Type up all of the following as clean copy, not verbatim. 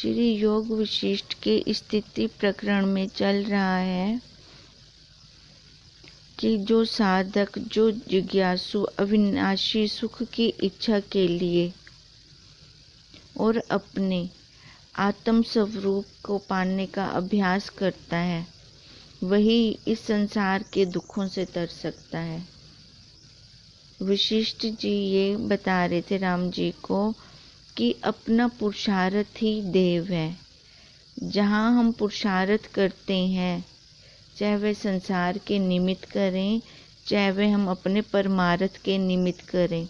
श्री योग विशिष्ट के स्थिति प्रकरण में चल रहा है कि जो साधक, जो जिज्ञासु अविनाशी सुख की इच्छा के लिए और अपने आत्म स्वरूप को पाने का अभ्यास करता है, वही इस संसार के दुखों से तर सकता है। वशिष्ठ जी ये बता रहे थे राम जी को कि अपना पुरुषार्थ ही देव है। जहाँ हम पुरुषार्थ करते हैं, चाहे वह संसार के निमित्त करें, चाहे वह हम अपने परमार्थ के निमित्त करें,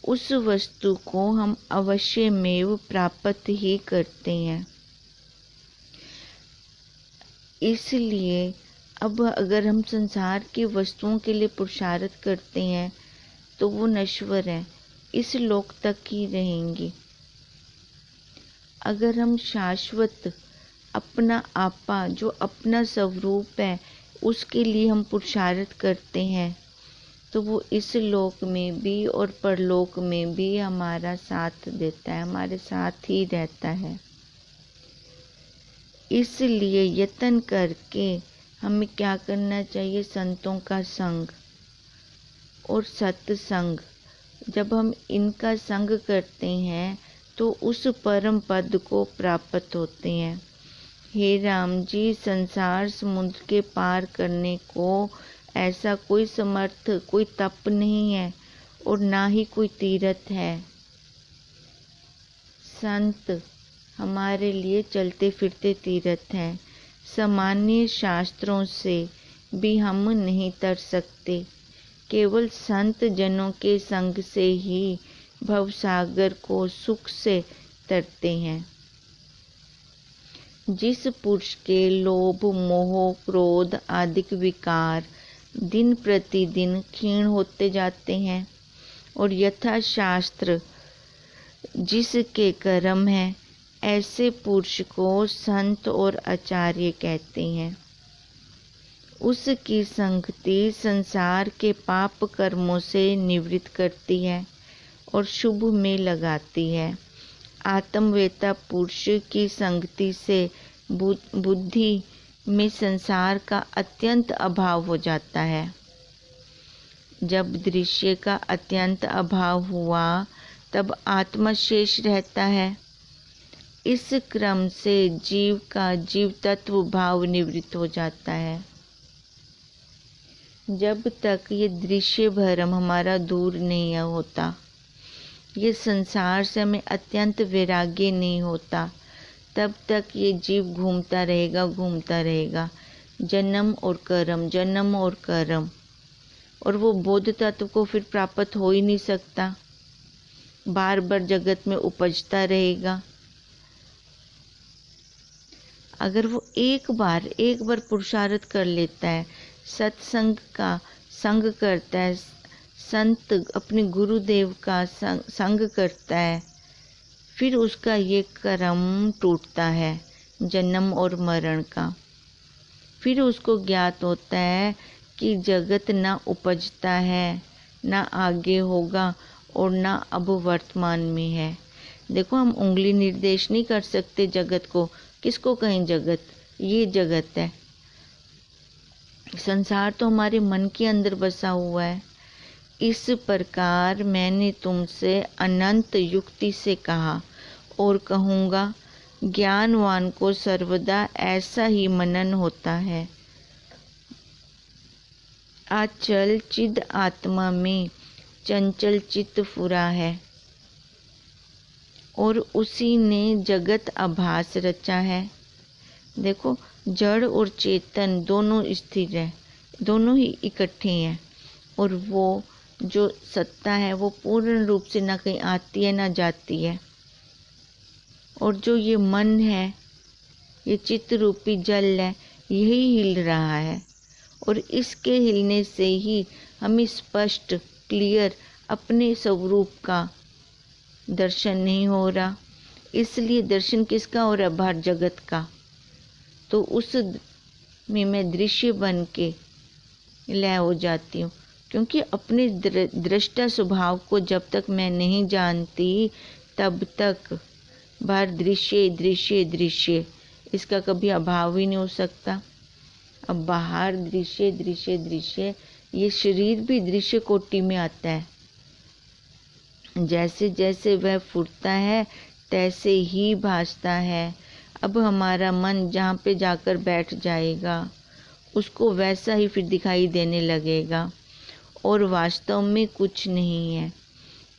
उस वस्तु को हम अवश्यमेव प्राप्त ही करते हैं। इसलिए अब अगर हम संसार की वस्तुओं के लिए पुरुषार्थ करते हैं तो वो नश्वर है, इस लोक तक ही रहेंगी। अगर हम शाश्वत अपना आपा, जो अपना स्वरूप है, उसके लिए हम पुरुषार्थ करते हैं तो वो इस लोक में भी और परलोक में भी हमारा साथ देता है, हमारे साथ ही रहता है। इसलिए यत्न करके हमें क्या करना चाहिए? संतों का संग और सत्संग। जब हम इनका संग करते हैं तो उस परम पद को प्राप्त होते हैं। हे राम जी, संसार समुद्र के पार करने को ऐसा कोई समर्थ, कोई तप नहीं है और ना ही कोई तीर्थ है। संत हमारे लिए चलते फिरते तीर्थ हैं। सामान्य शास्त्रों से भी हम नहीं तर सकते, केवल संत जनों के संग से ही भवसागर को सुख से तरते हैं। जिस पुरुष के लोभ, मोह, क्रोध आदि विकार दिन प्रतिदिन क्षीण होते जाते हैं और यथा शास्त्र जिसके कर्म है, ऐसे पुरुष को संत और आचार्य कहते हैं। उसकी संगति संसार के पाप कर्मों से निवृत्त करती है और शुभ में लगाती है। आत्मवेता पुरुष की संगति से बुद्धि में संसार का अत्यंत अभाव हो जाता है। जब दृश्य का अत्यंत अभाव हुआ तब आत्मा शेष रहता है। इस क्रम से जीव का जीव तत्व भाव निवृत्त हो जाता है। जब तक ये दृश्य भ्रम हमारा दूर नहीं होता, ये संसार से हमें अत्यंत वैराग्य नहीं होता, तब तक ये जीव घूमता रहेगा, जन्म और कर्म, जन्म और कर्म, और वो बोध तत्व को फिर प्राप्त हो ही नहीं सकता, बार बार जगत में उपजता रहेगा। अगर वो एक बार पुरुषार्थ कर लेता है, सत्संग का संग करता है, संत अपने गुरुदेव का संग करता है, फिर उसका ये कर्म टूटता है जन्म और मरण का। फिर उसको ज्ञात होता है कि जगत ना उपजता है, ना आगे होगा और ना अब वर्तमान में है। देखो, हम उंगली निर्देश नहीं कर सकते जगत को, किसको कहें जगत? ये जगत है। संसार तो हमारे मन के अंदर बसा हुआ है। इस प्रकार मैंने तुमसे अनंत युक्ति से कहा और कहूँगा, ज्ञानवान को सर्वदा ऐसा ही मनन होता है। अचल चिद आत्मा में चंचल चित्त फुरा है और उसी ने जगत आभास रचा है। देखो, जड़ और चेतन दोनों स्थिर है, दोनों ही इकट्ठे हैं, और वो जो सत्ता है वो पूर्ण रूप से ना कहीं आती है ना जाती है। और जो ये मन है, ये चित्त रूपी जल है, यही हिल रहा है, और इसके हिलने से ही हमें स्पष्ट क्लियर अपने स्वरूप का दर्शन नहीं हो रहा। इसलिए दर्शन किसका हो रहा? बाहर जगत का। तो उस में मैं दृश्य बन के लय हो जाती हूँ, क्योंकि अपने दृष्टा स्वभाव को जब तक मैं नहीं जानती तब तक बाहर दृश्य दृश्य दृश्य, इसका कभी अभाव ही नहीं हो सकता। अब बाहर दृश्य दृश्य दृश्य, ये शरीर भी दृश्य कोटि में आता है। जैसे जैसे वह फुटता है तैसे ही भासता है। अब हमारा मन जहाँ पे जाकर बैठ जाएगा उसको वैसा ही फिर दिखाई देने लगेगा, और वास्तव में कुछ नहीं है।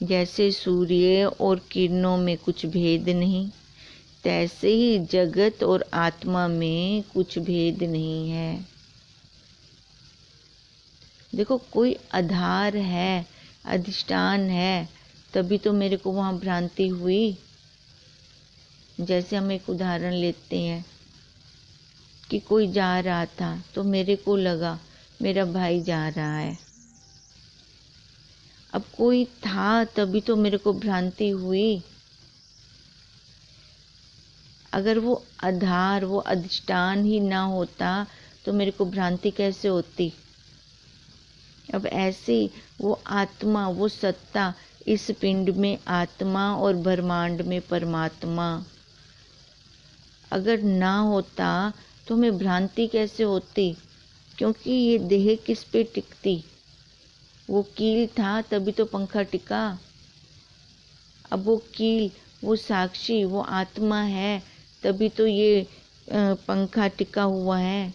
जैसे सूर्य और किरणों में कुछ भेद नहीं, तैसे ही जगत और आत्मा में कुछ भेद नहीं है। देखो, कोई आधार है, अधिष्ठान है, तभी तो मेरे को वहाँ भ्रांति हुई। जैसे हम एक उदाहरण लेते हैं कि कोई जा रहा था तो मेरे को लगा मेरा भाई जा रहा है। अब कोई था तभी तो मेरे को भ्रांति हुई। अगर वो आधार, वो अधिष्ठान ही ना होता तो मेरे को भ्रांति कैसे होती। अब ऐसे वो आत्मा, वो सत्ता, इस पिंड में आत्मा और ब्रह्मांड में परमात्मा अगर ना होता तो हमें भ्रांति कैसे होती, क्योंकि ये देह किस पे टिकती। वो कील था तभी तो पंखा टिका। अब वो कील, वो साक्षी, वो आत्मा है तभी तो ये पंखा टिका हुआ है।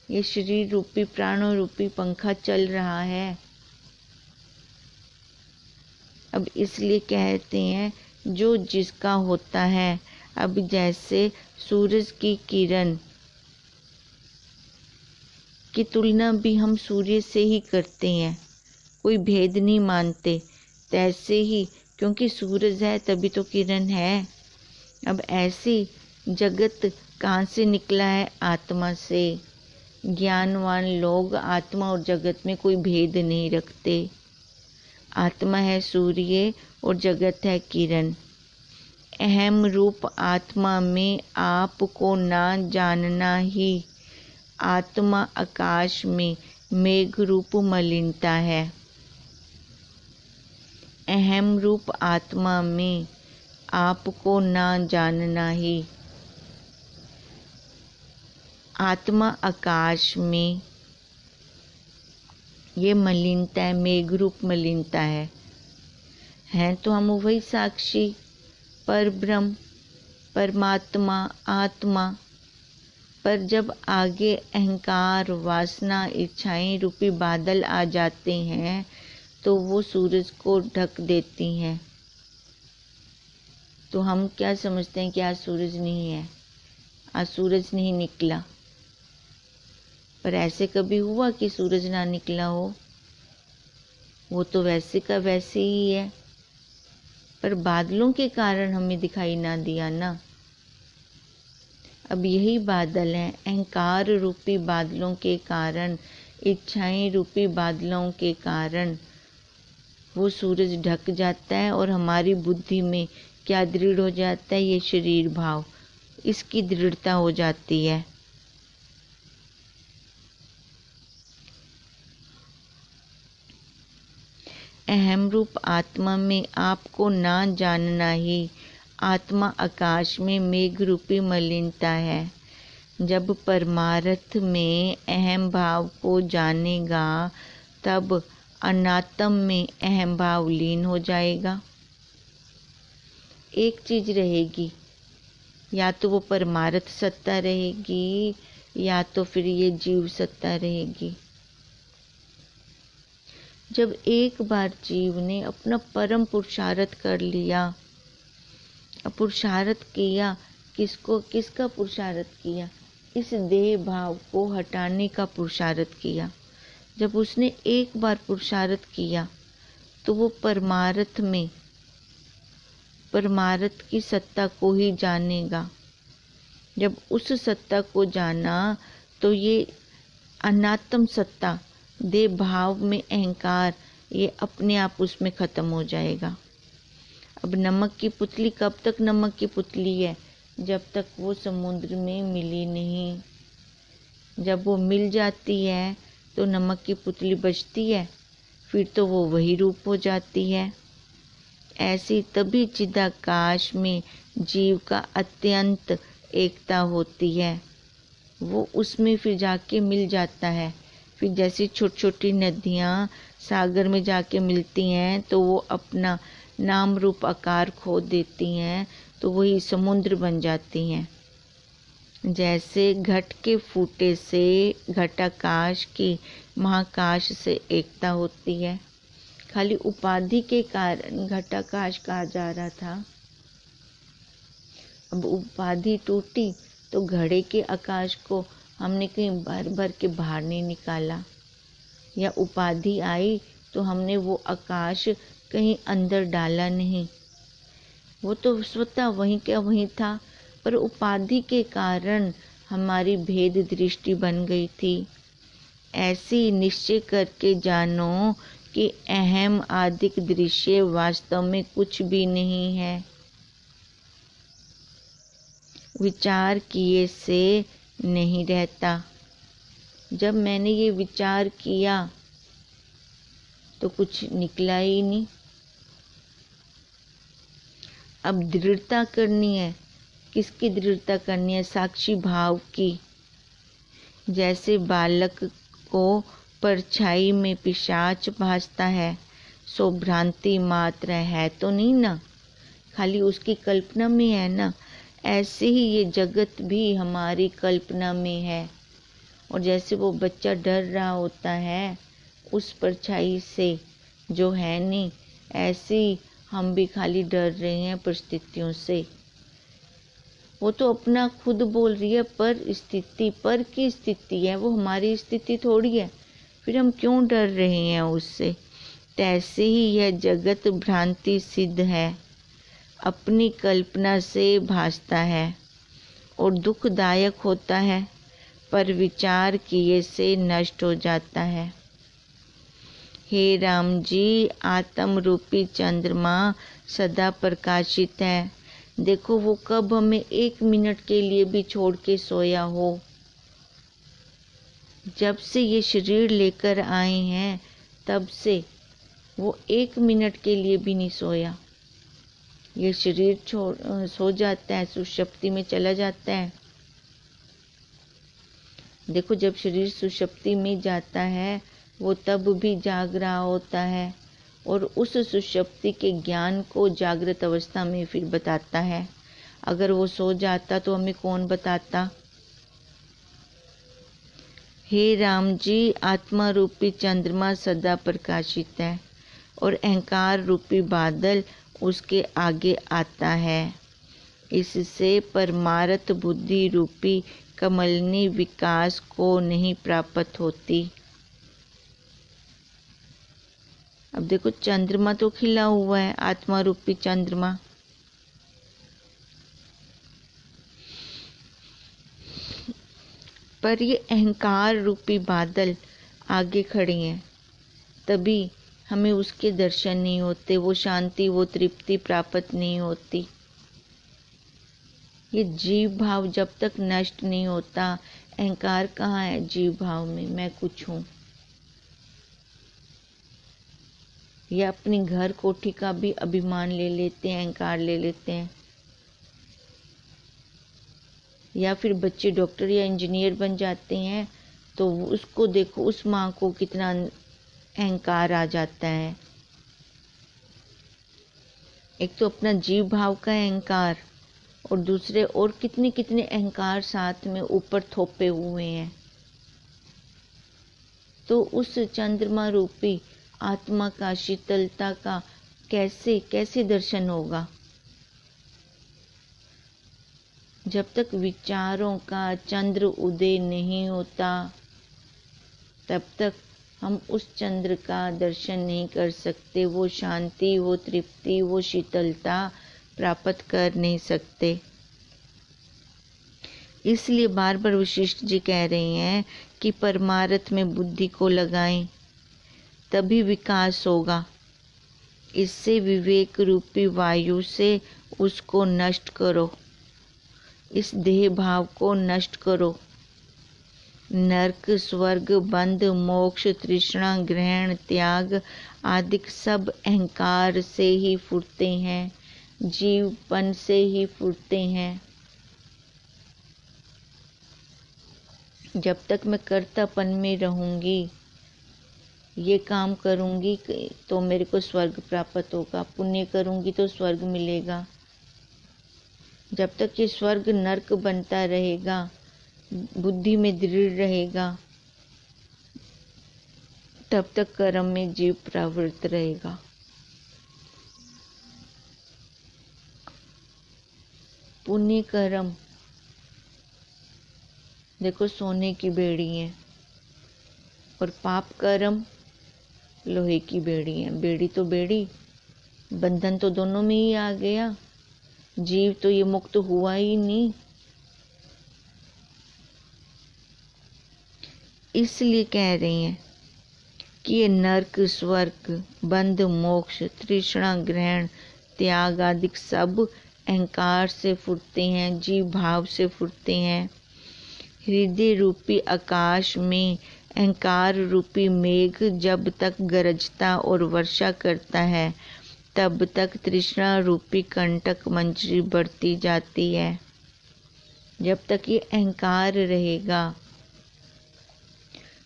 ये शरीर रूपी, प्राणों रूपी पंखा चल रहा है। अब इसलिए कहते हैं जो जिसका होता है। अब जैसे सूरज की किरण की तुलना भी हम सूर्य से ही करते हैं, कोई भेद नहीं मानते। तैसे ही क्योंकि सूरज है तभी तो किरण है। अब ऐसे जगत कहाँ से निकला है? आत्मा से। ज्ञानवान लोग आत्मा और जगत में कोई भेद नहीं रखते। आत्मा है सूर्य और जगत है किरण। अहम रूप आत्मा में आपको ना जानना ही आत्मा आकाश में मेघ रूप मलिनता है। अहम रूप आत्मा में आपको ना जानना ही आत्मा आकाश में ये मलिनता है, मेघ रूप मलिनता है तो हम वही साक्षी, पर ब्रह्म, परमात्मा, आत्मा। पर जब आगे अहंकार, वासना, इच्छाएं रूपी बादल आ जाते हैं तो वो सूरज को ढक देती हैं। तो हम क्या समझते हैं कि आज सूरज नहीं है, आज सूरज नहीं निकला। पर ऐसे कभी हुआ कि सूरज ना निकला हो? वो तो वैसे का वैसे ही है, पर बादलों के कारण हमें दिखाई ना दिया ना। अब यही बादल हैं, अहंकार रूपी बादलों के कारण, इच्छाएं रूपी बादलों के कारण वो सूरज ढक जाता है और हमारी बुद्धि में क्या दृढ़ हो जाता है? ये शरीर भाव, इसकी दृढ़ता हो जाती है। अहम रूप आत्मा में आपको ना जानना ही आत्मा आकाश में मेघ रूपी मलिनता है। जब परमार्थ में अहम भाव को जानेगा तब अनात्म में अहम भाव लीन हो जाएगा। एक चीज रहेगी, या तो वो परमार्थ सत्ता रहेगी या तो फिर ये जीव सत्ता रहेगी। जब एक बार जीव ने अपना परम पुरुषार्थ कर लिया, पुरुषार्थ किया, किसका पुरुषार्थ किया? इस देह भाव को हटाने का पुरुषार्थ किया। जब उसने एक बार पुरुषार्थ किया तो वो परमार्थ में, परमार्थ की सत्ता को ही जानेगा। जब उस सत्ता को जाना तो ये अनात्म सत्ता, देह भाव में अहंकार, ये अपने आप उसमें खत्म हो जाएगा। अब नमक की पुतली कब तक नमक की पुतली है? जब तक वो समुद्र में मिली नहीं। जब वो मिल जाती है तो नमक की पुतली बचती है, फिर तो वो वही रूप हो जाती है। ऐसी तभी चिदाकाश में जीव का अत्यंत एकता होती है, वो उसमें फिर जाके मिल जाता है। फिर जैसी छोटी छोटी नदियाँ सागर में जाके मिलती हैं तो वो अपना नाम रूप आकार खो देती हैं, तो वही समुद्र बन जाती हैं। जैसे घट के फूटे से घटाकाश की महाकाश से एकता होती है। खाली उपाधि के कारण घटाकाश कहा जा रहा था, अब उपाधि टूटी तो घड़े के आकाश को हमने कहीं भर भर के बाहर नहीं निकाला, या उपाधि आई तो हमने वो आकाश कहीं अंदर डाला नहीं, वो तो स्वतः वहीं का वहीं था, पर उपाधि के कारण हमारी भेद दृष्टि बन गई थी। ऐसी निश्चय करके जानो कि अहम आदिक दृश्य वास्तव में कुछ भी नहीं है। विचार किए से नहीं रहता। जब मैंने ये विचार किया तो कुछ निकला ही नहीं। अब दृढ़ता करनी है। किसकी दृढ़ता करनी है? साक्षी भाव की। जैसे बालक को परछाई में पिशाच भासता है, सो भ्रांति मात्र है तो नहीं ना, खाली उसकी कल्पना में है ना। ऐसे ही ये जगत भी हमारी कल्पना में है। और जैसे वो बच्चा डर रहा होता है उस परछाई से जो है नहीं, ऐसे ही हम भी खाली डर रहे हैं परिस्थितियों से। वो तो अपना खुद बोल रही है पर की स्थिति है, वो हमारी स्थिति थोड़ी है, फिर हम क्यों डर रहे हैं उससे। तैसे ही यह जगत भ्रांति सिद्ध है, अपनी कल्पना से भासता है और दुखदायक होता है, पर विचार किए से नष्ट हो जाता है। हे राम जी, आत्म रूपी चंद्रमा सदा प्रकाशित है। देखो वो कब हमें 1 मिनट के लिए भी छोड़ के सोया हो। जब से ये शरीर लेकर आए हैं तब से वो 1 मिनट के लिए भी नहीं सोया। ये शरीर सो जाता है, सुषुप्ति में चला जाता है। देखो जब शरीर सुषुप्ति में जाता है वो तब भी जाग रहा होता है और उस सुषुप्ति के ज्ञान को जागृत अवस्था में फिर बताता है। अगर वो सो जाता तो हमें कौन बताता। हे राम जी, आत्मा रूपी चंद्रमा सदा प्रकाशित है और अहंकार रूपी बादल उसके आगे आता है। इससे परमार्थ बुद्धि रूपी कमलनी विकास को नहीं प्राप्त होती। अब देखो चंद्रमा तो खिला हुआ है, आत्मा रूपी चंद्रमा। पर ये अहंकार रूपी बादल आगे खड़े हैं, तभी हमें उसके दर्शन नहीं होते, वो शांति वो तृप्ति प्राप्त नहीं होती। ये जीव भाव जब तक नष्ट नहीं होता, अहंकार कहाँ है जीव भाव में, मैं कुछ हूँ। या अपनी घर कोठी का भी अभिमान ले लेते हैं, अहंकार ले लेते हैं। या फिर बच्चे डॉक्टर या इंजीनियर बन जाते हैं तो उसको देखो, उस माँ को कितना अहंकार आ जाता है। एक तो अपना जीव भाव का अहंकार और दूसरे और कितने कितने अहंकार साथ में ऊपर थोपे हुए हैं। तो उस चंद्रमा रूपी आत्मा का, शीतलता का कैसे कैसे दर्शन होगा। जब तक विचारों का चंद्र उदय नहीं होता तब तक हम उस चंद्र का दर्शन नहीं कर सकते। वो शांति वो तृप्ति वो शीतलता प्राप्त कर नहीं सकते। इसलिए बार बार वशिष्ठ जी कह रहे हैं कि परमार्थ में बुद्धि को लगाएं, तभी विकास होगा। इससे विवेक रूपी वायु से उसको नष्ट करो, इस देह भाव को नष्ट करो। नरक स्वर्ग बंध मोक्ष तृष्णा ग्रहण त्याग आदि सब अहंकार से ही फूटते हैं। जीवपन से ही फूटते हैं। जब तक मैं कर्तापन में रहूंगी, ये काम करूंगी तो मेरे को स्वर्ग प्राप्त होगा, पुण्य करूंगी तो स्वर्ग मिलेगा। जब तक ये स्वर्ग नरक बनता रहेगा, बुद्धि में दृढ़ रहेगा, तब तक कर्म में जीव प्रवृत्त रहेगा। पुण्य कर्म देखो सोने की बेड़ी है, और पाप कर्म लोहे की बेड़ी है। बेड़ी तो बेड़ी, बंधन तो दोनों में ही आ गया, जीव तो ये मुक्त हुआ ही नहीं। इसलिए कह रही हैं कि ये नरक, स्वर्ग, बंध, मोक्ष, तृष्णा, ग्रहण, त्याग आदि सब अहंकार से फूटते हैं, जीव भाव से फूटते हैं। हृदय रूपी आकाश में अहंकार रूपी मेघ जब तक गरजता और वर्षा करता है, तब तक तृष्णा रूपी कंटक मंजरी बढ़ती जाती है। जब तक ये अहंकार रहेगा,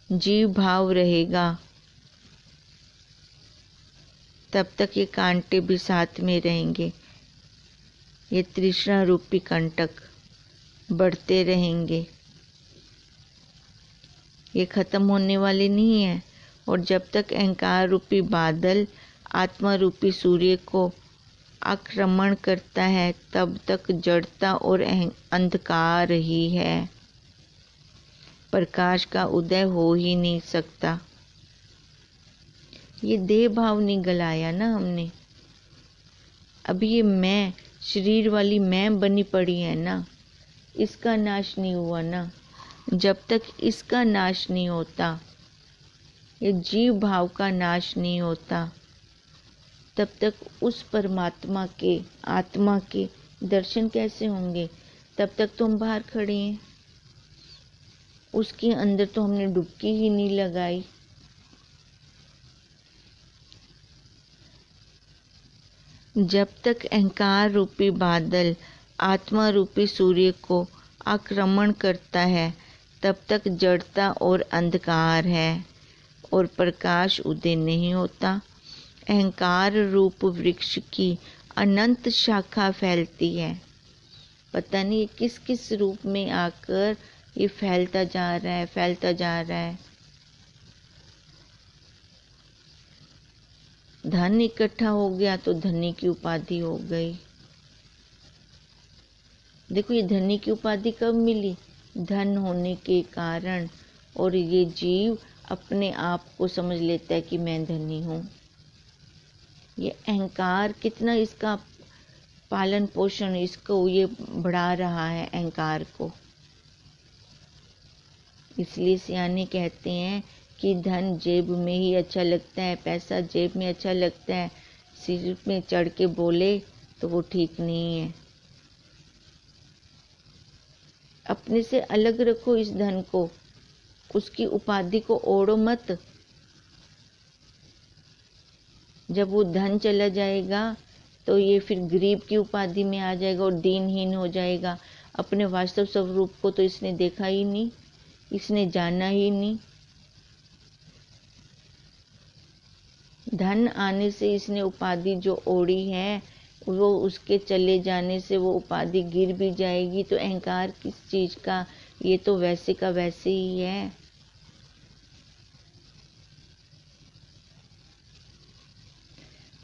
जीव भाव रहेगा, तब तक ये कांटे भी साथ में रहेंगे। ये तृष्णा रूपी कंटक बढ़ते रहेंगे, ये खत्म होने वाले नहीं है। और जब तक अहंकार रूपी बादल आत्मा रूपी सूर्य को आक्रमण करता है, तब तक जड़ता और अंधकार ही है। प्रकाश का उदय हो ही नहीं सकता। ये देह भाव नहीं गलाया ना हमने, अभी ये मैं, शरीर वाली मैं बनी पड़ी है ना, इसका नाश नहीं हुआ ना। जब तक इसका नाश नहीं होता, ये जीव भाव का नाश नहीं होता, तब तक उस परमात्मा के, आत्मा के दर्शन कैसे होंगे? तब तक तो हम बाहर खड़े हैं, उसके अंदर तो हमने डुबकी ही नहीं लगाई। जब तक अहंकार रूपी बादल आत्मा रूपी सूर्य को आक्रमण करता है, तब तक जड़ता और अंधकार है और प्रकाश उदय नहीं होता। अहंकार रूप वृक्ष की अनंत शाखा फैलती है, पता नहीं किस किस रूप में आकर ये फैलता जा रहा है, फैलता जा रहा है। धन इकट्ठा हो गया तो धनी की उपाधि हो गई। देखो ये धनी की उपाधि कब मिली? धन होने के कारण। और ये जीव अपने आप को समझ लेता है कि मैं धनी हूँ। ये अहंकार कितना इसका पालन पोषण, इसको ये बढ़ा रहा है अहंकार को। इसलिए सियाने कहते हैं कि धन जेब में ही अच्छा लगता है, पैसा जेब में अच्छा लगता है, सिर में चढ़ के बोले तो वो ठीक नहीं है। अपने से अलग रखो इस धन को, उसकी उपाधि को ओढ़ो मत। जब वो धन चला जाएगा तो ये फिर गरीब की उपाधि में आ जाएगा और दीनहीन हो जाएगा। अपने वास्तव स्वरूप को तो इसने देखा ही नहीं, इसने जाना ही नहीं। धन आने से इसने उपाधि जो ओढ़ी है, वो उसके चले जाने से वो उपाधि गिर भी जाएगी। तो अहंकार किस चीज का? ये तो वैसे का वैसे ही है।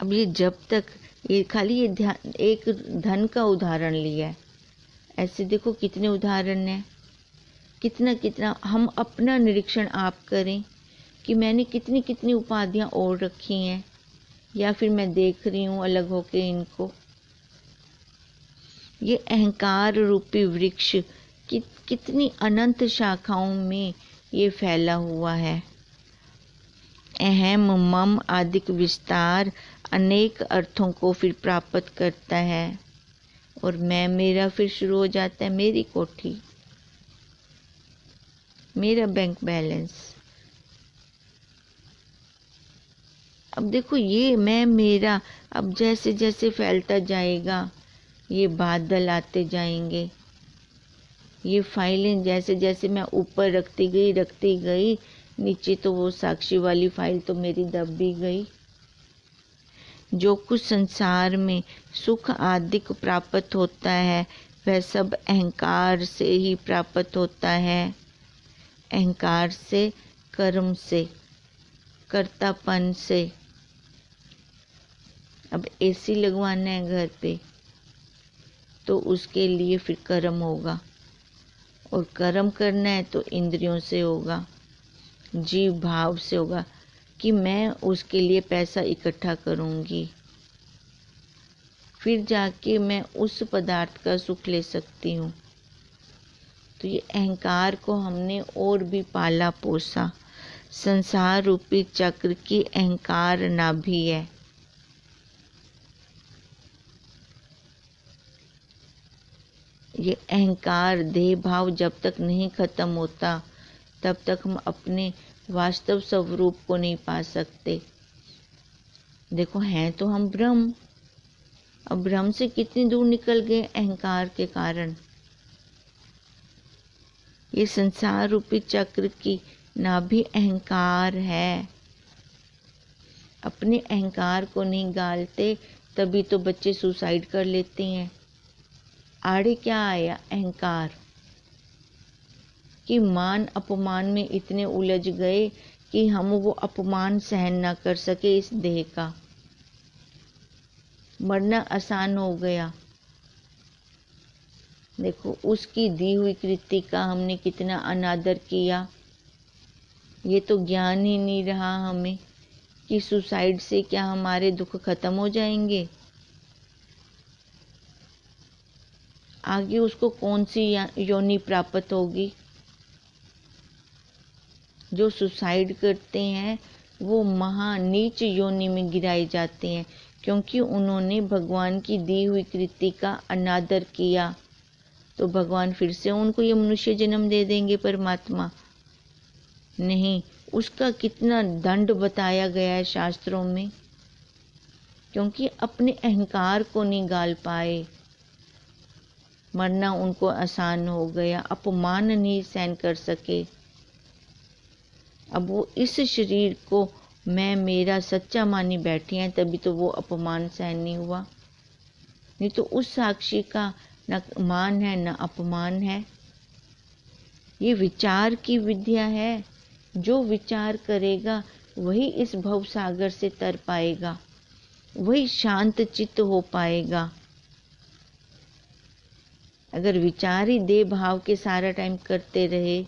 अब ये जब तक ये खाली ये ध्यान एक धन का उदाहरण लिया है, ऐसे देखो कितने उदाहरण हैं। कितना कितना हम अपना निरीक्षण आप करें कि मैंने कितनी कितनी उपाधियां ओढ़ रखी हैं, या फिर मैं देख रही हूं अलग होके इनको। ये अहंकार रूपी वृक्ष कितनी अनंत शाखाओं में ये फैला हुआ है। अहम, मम आदि विस्तार अनेक अर्थों को फिर प्राप्त करता है, और मैं मेरा फिर शुरू हो जाता है। मेरी कोठी, मेरा बैंक बैलेंस। अब देखो ये मैं मेरा अब जैसे जैसे फैलता जाएगा, ये बादल आते जाएंगे, ये फाइलें जैसे जैसे मैं ऊपर रखती गई, नीचे तो वो साक्षी वाली फाइल तो मेरी दब भी गई। जो कुछ संसार में सुख आदि को प्राप्त होता है वह सब अहंकार से ही प्राप्त होता है। अहंकार से, कर्म से, कर्तापन से। अब एसी लगवाना है घर पे तो उसके लिए फिर कर्म होगा, और कर्म करना है तो इंद्रियों से होगा, जीव भाव से होगा कि मैं उसके लिए पैसा इकट्ठा करूंगी, फिर जाके मैं उस पदार्थ का सुख ले सकती हूँ। तो ये अहंकार को हमने और भी पाला पोसा। संसार रूपी चक्र की अहंकार नाभि है। ये अहंकार देह भाव जब तक नहीं खत्म होता तब तक हम अपने वास्तव स्वरूप को नहीं पा सकते। देखो हैं तो हम ब्रह्म, अब ब्रह्म से कितनी दूर निकल गए अहंकार के कारण। ये संसार रूपी चक्र की नाभि अहंकार है। अपने अहंकार को नहीं गालते तभी तो बच्चे सुसाइड कर लेते हैं। आड़े क्या आया? अहंकार। कि मान अपमान में इतने उलझ गए कि हम वो अपमान सहन ना कर सके इस देह का। मरना आसान हो गया। देखो उसकी दी हुई कृति का हमने कितना अनादर किया। ये तो ज्ञान ही नहीं रहा हमें कि सुसाइड से क्या हमारे दुख खत्म हो जाएंगे। आगे उसको कौन सी योनि प्राप्त होगी। जो सुसाइड करते हैं वो महानीच योनि में गिराए जाते हैं, क्योंकि उन्होंने भगवान की दी हुई कृति का अनादर किया। तो भगवान फिर से उनको ये मनुष्य जन्म दे देंगे। परमात्मा नहीं, उसका कितना दंड बताया गया है शास्त्रों में, क्योंकि अपने अहंकार को नहीं गाल पाए। मरना उनको आसान हो गया, अपमान नहीं सहन कर सके। अब वो इस शरीर को मैं मेरा सच्चा मानी बैठी हैं, तभी तो वो अपमान सहन नहीं हुआ। नहीं तो उस साक्षी का न मान है न अपमान है। ये विचार की विद्या है। जो विचार करेगा वही इस भव सागर से तर पाएगा, वही शांत चित्त हो पाएगा। अगर विचार ही देह भाव के सारा टाइम करते रहे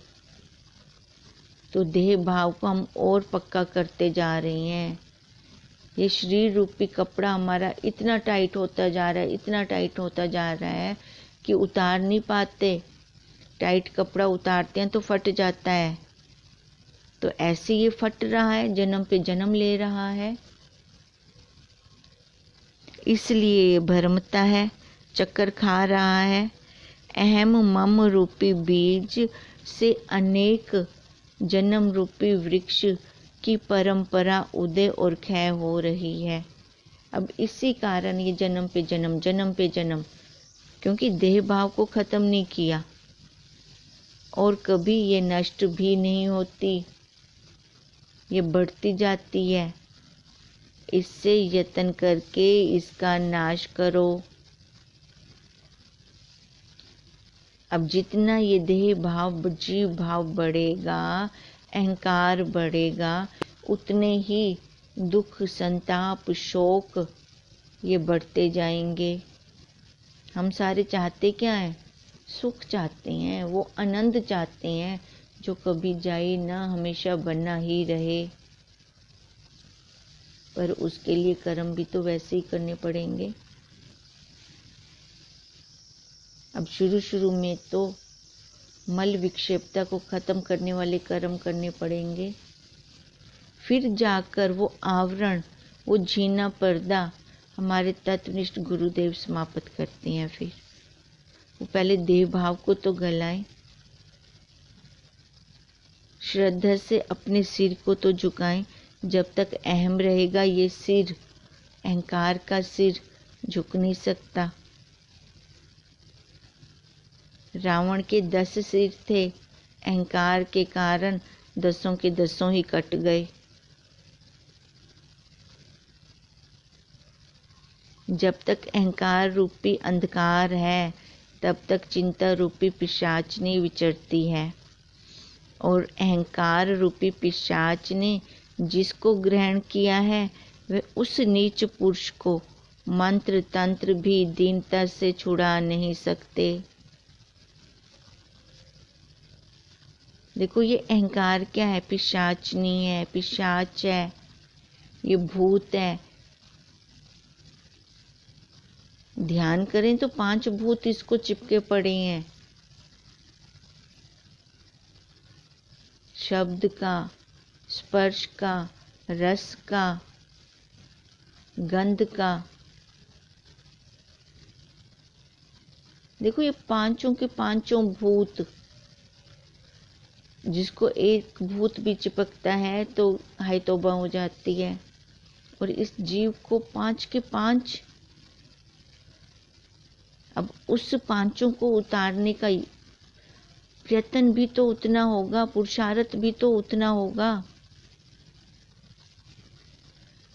तो देह भाव को हम और पक्का करते जा रहे हैं। ये शरीर रूपी कपड़ा हमारा इतना टाइट होता जा रहा है, इतना टाइट होता जा रहा है कि उतार नहीं पाते। टाइट कपड़ा उतारते हैं तो फट जाता है। तो ऐसे ये फट रहा है, जन्म पे जन्म ले रहा है। इसलिए ये भ्रमता है, चक्कर खा रहा है। अहम मम रूपी बीज से अनेक जन्म रूपी वृक्ष की परंपरा उदय और क्षय हो रही है। अब इसी कारण ये जन्म पे जन्म, जन्म पे जन्म, क्योंकि देह भाव को खत्म नहीं किया और कभी ये नष्ट भी नहीं होती, ये बढ़ती जाती है। इससे यत्न करके इसका नाश करो। अब जितना ये देह भाव, जीव भाव बढ़ेगा, अहंकार बढ़ेगा, उतने ही दुख, संताप, शोक ये बढ़ते जाएंगे। हम सारे चाहते क्या हैं? सुख चाहते हैं, वो आनंद चाहते हैं जो कभी जाए ना, हमेशा बना ही रहे। पर उसके लिए कर्म भी तो वैसे ही करने पड़ेंगे। अब शुरू में तो मल विक्षेपता को खत्म करने वाले कर्म करने पड़ेंगे, फिर जाकर वो आवरण, वो झीना पर्दा हमारे तत्वनिष्ठ गुरुदेव समाप्त करते हैं। फिर वो पहले देह भाव को तो गलाएं, श्रद्धा से अपने सिर को तो झुकाएं, जब तक अहम रहेगा ये सिर, अहंकार का सिर झुक नहीं सकता। रावण के 10 सिर थे, अहंकार के कारण 10 के 10 ही कट गए। जब तक अहंकार रूपी अंधकार है तब तक चिंता रूपी पिशाचनी विचरती है, और अहंकार रूपी पिशाच ने जिसको ग्रहण किया है वह उस नीच पुरुष को मंत्र तंत्र भी दीनता से छुड़ा नहीं सकते। देखो, ये अहंकार क्या है? पिशाचनी है, पिशाच है, ये भूत है। ध्यान करें तो 5 भूत इसको चिपके पड़े हैं। शब्द का, स्पर्श का, रस का, गंध का। देखो, ये पांचों के पांचों भूत, जिसको एक भूत भी चिपकता है तो हाय तौबा हो जाती है, और इस जीव को 5 के 5। अब उस पांचों को उतारने का प्रयत्न भी तो उतना होगा, पुरुषार्थ भी तो उतना होगा।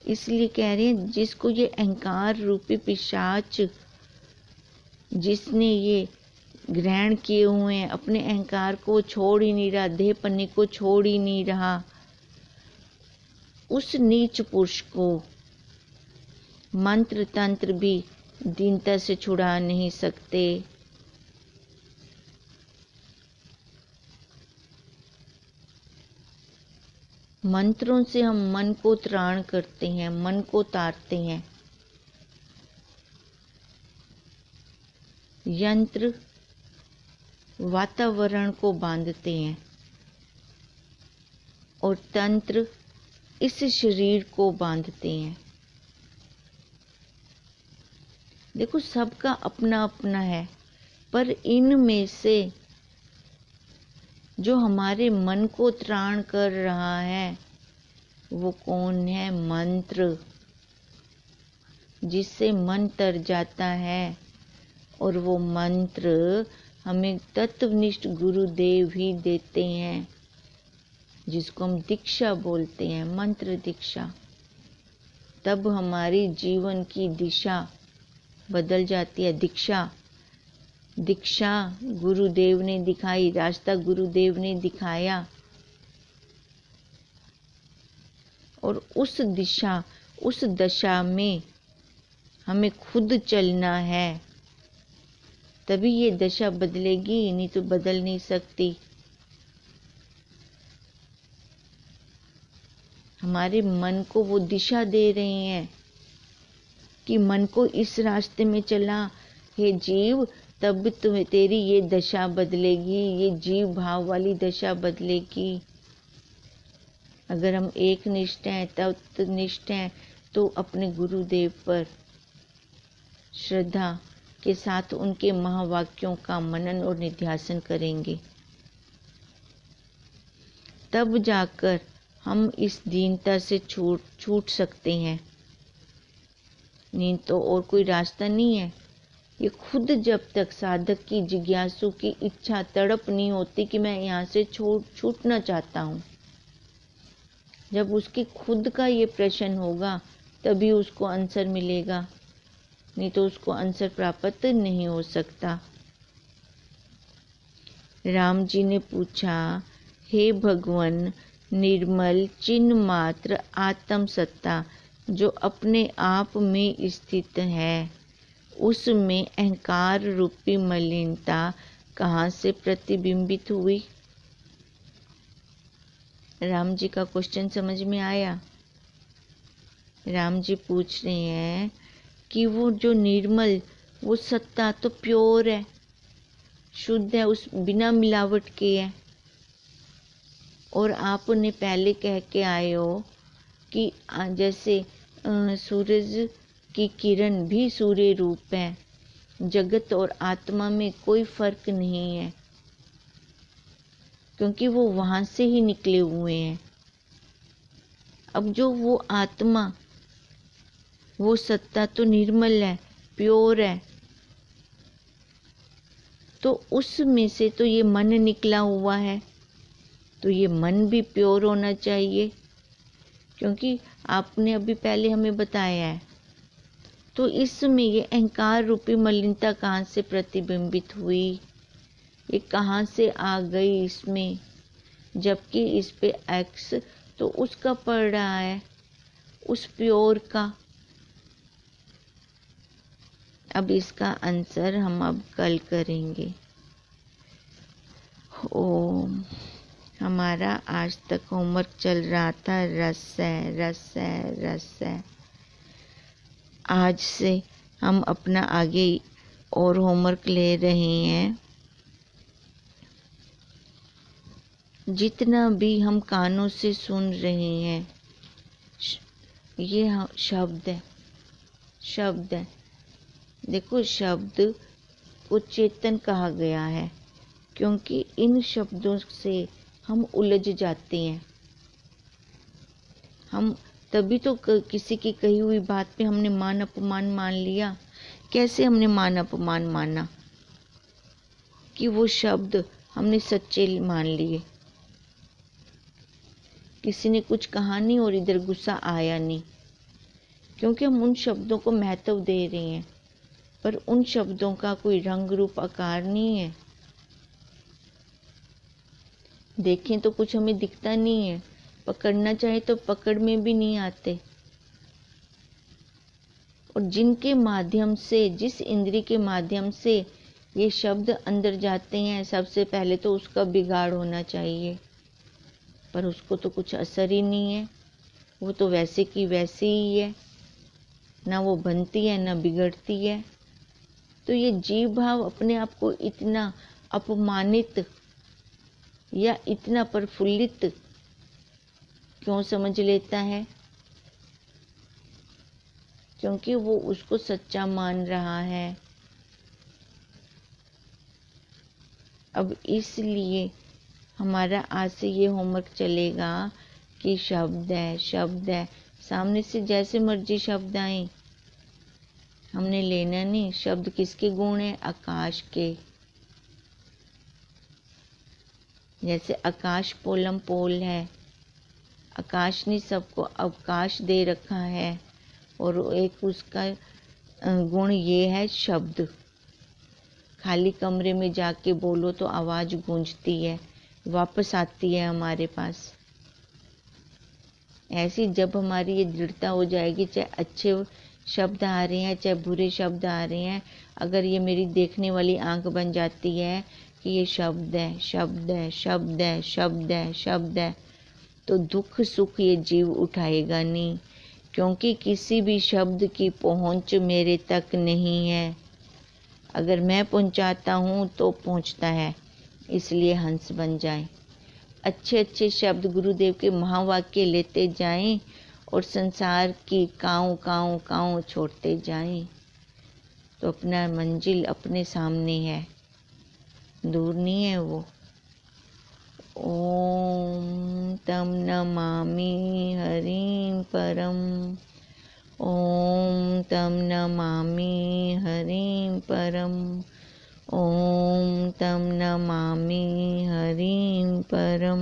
इसलिए कह रहे हैं, जिसको ये अहंकार रूपी पिशाच, जिसने ये ग्रहण किए हुए हैं, अपने अहंकार को छोड़ ही नहीं रहा, देह पन्ने को छोड़ ही नहीं रहा, उस नीच पुरुष को मंत्र तंत्र भी दीनता से छुड़ा नहीं सकते। मंत्रों से हम मन को त्राण करते हैं, मन को तारते हैं। यंत्र वातावरण को बांधते हैं और तंत्र इस शरीर को बांधते हैं। देखो, सबका अपना अपना है, पर इनमें से जो हमारे मन को त्राण कर रहा है वो कौन है? मंत्र, जिससे मन तर जाता है, और वो मंत्र हमें तत्वनिष्ठ गुरुदेव ही देते हैं, जिसको हम दीक्षा बोलते हैं, मंत्र दीक्षा। तब हमारी जीवन की दिशा बदल जाती है। दीक्षा गुरुदेव ने दिखाई, रास्ता गुरुदेव ने दिखाया, और उस दशा में हमें खुद चलना है, तभी ये दशा बदलेगी, नहीं तो बदल नहीं सकती। हमारे मन को वो दिशा दे रहे हैं कि मन को इस रास्ते में चला, हे जीव, तब तुम्हें तेरी ये दशा बदलेगी, ये जीव भाव वाली दशा बदलेगी। अगर हम एक निष्ठ हैं, तत्वनिष्ठ हैं, तो अपने गुरुदेव पर श्रद्धा के साथ उनके महावाक्यों का मनन और निध्यासन करेंगे, तब जाकर हम इस दीनता से छूट सकते हैं। नहीं तो और कोई रास्ता नहीं है। ये खुद जब तक साधक की जिज्ञासु की इच्छा, तड़प नहीं होती कि मैं यहाँ से छूटना चाहता हूँ, जब उसकी खुद का ये प्रश्न होगा तभी उसको आंसर मिलेगा, नहीं तो उसको आंसर प्राप्त नहीं हो सकता। राम जी ने पूछा, हे भगवान, निर्मल चिन्ह मात्र आत्म सत्ता जो अपने आप में स्थित है, उसमें अहंकार रूपी मलिनता कहाँ से प्रतिबिंबित हुई? राम जी का क्वेश्चन समझ में आया? राम जी पूछ रहे हैं कि वो जो निर्मल, वो सत्ता तो प्योर है, शुद्ध है, उस बिना मिलावट के है। और आपने पहले कह के आए हो कि जैसे सूरज की किरण भी सूर्य रूप है, जगत और आत्मा में कोई फर्क नहीं है, क्योंकि वो वहां से ही निकले हुए हैं। अब जो वो आत्मा, वो सत्ता तो निर्मल है, प्योर है, तो उसमें से तो ये मन निकला हुआ है, तो ये मन भी प्योर होना चाहिए, क्योंकि आपने अभी पहले हमें बताया है। तो इसमें ये अहंकार रूपी मलिनता कहाँ से प्रतिबिंबित हुई, ये कहाँ से आ गई इसमें, जबकि इस पे एक्स तो उसका पड़ रहा है, उस प्योर का। अब इसका आंसर हम अब कल करेंगे। ओम। हमारा आज तक होमवर्क चल रहा था रस है, रस है, रस है। आज से हम अपना आगे और होमवर्क ले रहे हैं। जितना भी हम कानों से सुन रहे हैं, ये शब्द है, शब्द है। देखो, शब्द को चेतन कहा गया है, क्योंकि इन शब्दों से हम उलझ जाते हैं। हम तभी तो किसी की कही हुई बात पे हमने मान अपमान मान लिया। कैसे हमने मान अपमान माना? कि वो शब्द हमने सच्चे मान लिए। किसी ने कुछ कहा नहीं और इधर गुस्सा आया नहीं, क्योंकि हम उन शब्दों को महत्व दे रहे हैं, पर उन शब्दों का कोई रंग रूप आकार नहीं है। देखें तो कुछ हमें दिखता नहीं है, पकड़ना चाहे तो पकड़ में भी नहीं आते। और जिनके माध्यम से, जिस इंद्री के माध्यम से ये शब्द अंदर जाते हैं, सबसे पहले तो उसका बिगाड़ होना चाहिए, पर उसको तो कुछ असर ही नहीं है। वो तो वैसे की वैसी ही है, ना वो बनती है ना बिगड़ती है। तो ये जीव भाव अपने आप को इतना अपमानित या इतना प्रफुल्लित क्यों समझ लेता है? क्योंकि वो उसको सच्चा मान रहा है। अब इसलिए हमारा आज से ये होमवर्क चलेगा कि शब्द है, शब्द है। सामने से जैसे मर्जी शब्द आए, हमने लेना नहीं। शब्द किसके गुण है? आकाश के। जैसे आकाश पोलम पोल है, आकाश ने सबको अवकाश दे रखा है, और एक उसका गुण ये है शब्द। खाली कमरे में जाके बोलो तो आवाज गूंजती है, वापस आती है हमारे पास। ऐसी जब हमारी ये दृढ़ता हो जाएगी, चाहे अच्छे शब्द आ रहे हैं चाहे बुरे शब्द आ रहे हैं, अगर ये मेरी देखने वाली आंख बन जाती है कि ये शब्द है, शब्द है, शब्द है, शब्द है, शब्द है, तो दुख सुख ये जीव उठाएगा नहीं, क्योंकि किसी भी शब्द की पहुंच मेरे तक नहीं है। अगर मैं पहुंचाता हूँ तो पहुंचता है, इसलिए हंस बन जाए। अच्छे अच्छे शब्द गुरुदेव के महावाक्य लेते जाएं और संसार की काँव काँव काँव छोड़ते जाएं, तो अपना मंजिल अपने सामने है, दूर नहीं है वो। ओम तम नमामि हरिं परम, ओम तम नमामि हरिं परम, ओम तम नमामि हरिं परम।